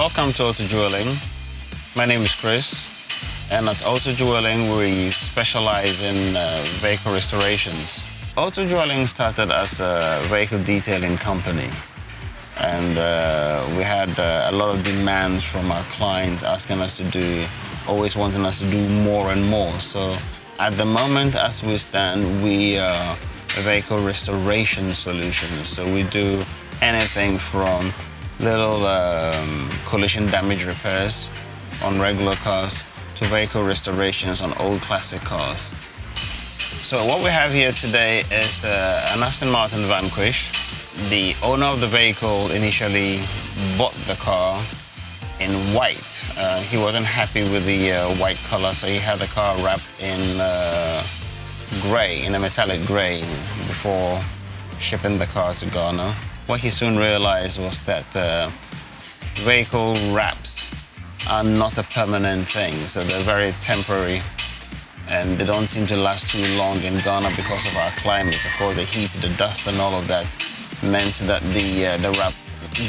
Welcome to Auto Jewelling. My name is Chris, and at Auto Jewelling we specialize in vehicle restorations. Auto Jewelling started as a vehicle detailing company, and we had a lot of demands from our clients asking us to do, always wanting us to do more and more. So at the moment, as we stand, we are a vehicle restoration solution. So we do anything from little collision damage repairs on regular cars to vehicle restorations on old classic cars. So what we have here today is an Aston Martin Vanquish. The owner of the vehicle initially bought the car in white. He wasn't happy with the white color, so he had the car wrapped in gray, in a metallic gray, before shipping the car to Ghana. What he soon realized was that vehicle wraps are not a permanent thing, so they're very temporary, and they don't seem to last too long in Ghana because of our climate. Of course, the heat, the dust, and all of that meant that the wrap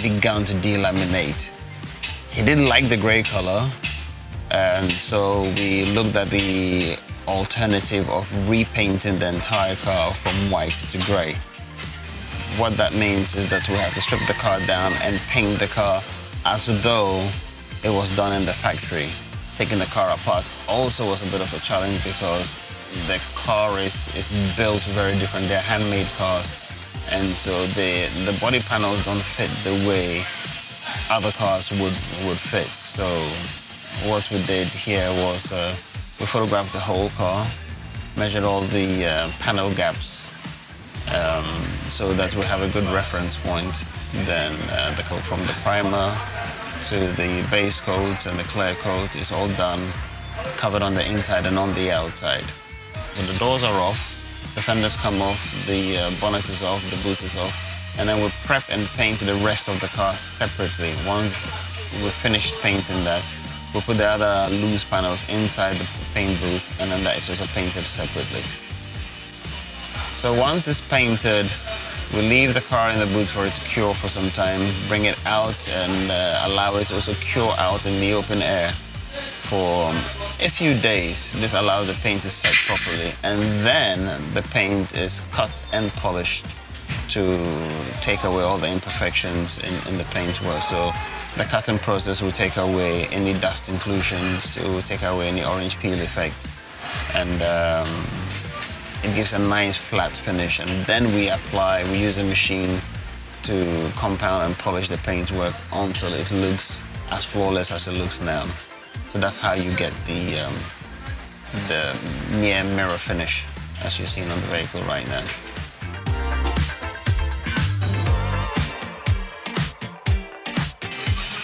began to delaminate. He didn't like the gray color, and so we looked at the alternative of repainting the entire car from white to gray. What that means is that we have to strip the car down and paint the car as though it was done in the factory. Taking the car apart also was a bit of a challenge because the car is built very different. They're handmade cars, and so the body panels don't fit the way other cars would fit. So what we did here was we photographed the whole car, measured all the panel gaps, so that we have a good reference point. Then from the primer to the base coat and the clear coat is all done, covered on the inside and on the outside. So the doors are off, the fenders come off, the bonnet is off, the boot is off, and then we prep and paint the rest of the car separately. Once we've finished painting that, we'll put the other loose panels inside the paint booth, and then that is also painted separately. So once it's painted, we leave the car in the booth for it to cure for some time, bring it out and allow it to also cure out in the open air for a few days. This allows the paint to set properly, and then the paint is cut and polished to take away all the imperfections in the paintwork. So the cutting process will take away any dust inclusions, it will take away any orange peel effect, and it gives a nice flat finish. And then we use a machine to compound and polish the paintwork until it looks as flawless as it looks now. So that's how you get the near mirror finish as you're seeing on the vehicle right now.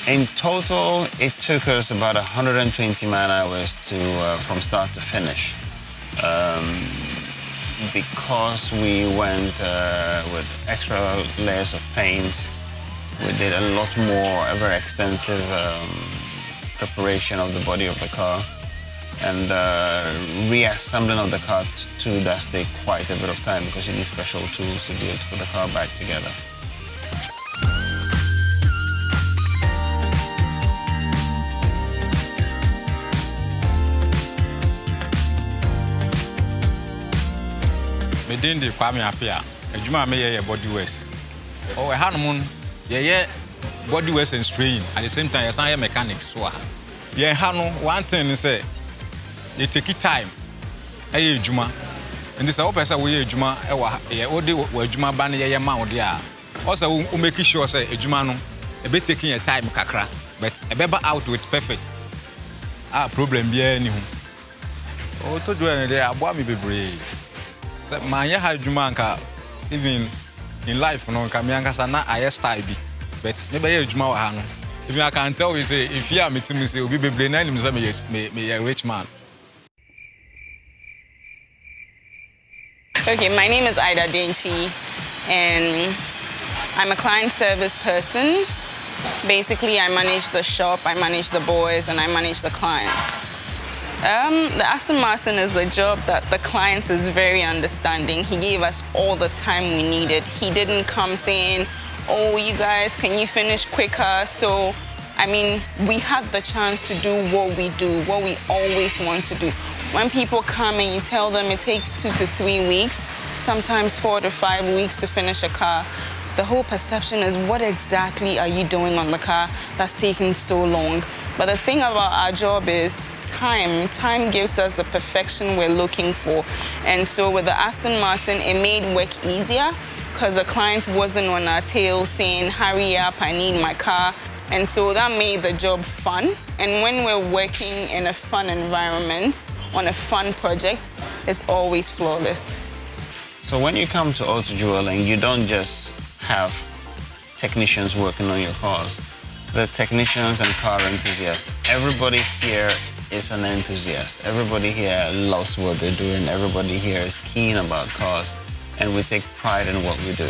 In total, it took us about 120 man-hours from start to finish. Because we went with extra layers of paint, we did a lot more, a very extensive preparation of the body of the car, and reassembling of the car too does take quite a bit of time because you need special tools to be able to put the car back together. Medin de Kwame Apia, adwuma me ye body wash. Oh, hanomon ye body wash and spraying. At the same time, you say mechanics so ha. Ye hano one thing is say you take it time. Aye adwuma. And this all person we adwuma e wa ye odi adwuma ba ne ye ma odi a. Also we make sure say adwuma no e be taking your time kakra, but e be out with perfect. Problem bi ani hu. Oh, to do any dey abo mi bebre. My Jumanka, even in life, no Kamianka na I style be, but maybe you Jumahano. If I can tell you, say, if you are meeting me, you'll be brain and me a rich man. Okay, my name is Ida Denchi, and I'm a client service person. Basically, I manage the shop, I manage the boys, and I manage the clients. The Aston Martin is the job that the clients is very understanding. He gave us all the time we needed. He didn't come saying, oh, you guys, can you finish quicker? So I mean, we have the chance to do what we do, what we always want to do. When people come and you tell them it takes 2 to 3 weeks, sometimes 4 to 5 weeks to finish a car, the whole perception is, what exactly are you doing on the car that's taking so long? But the thing about our job is time. Time gives us the perfection we're looking for. And so with the Aston Martin, it made work easier because the client wasn't on our tail saying, hurry up, I need my car. And so that made the job fun. And when we're working in a fun environment, on a fun project, it's always flawless. So when you come to Auto Jewelling, you don't just have technicians working on your cars. The technicians and car enthusiasts, everybody here is an enthusiast. Everybody here loves what they're doing. Everybody here is keen about cars, and we take pride in what we do.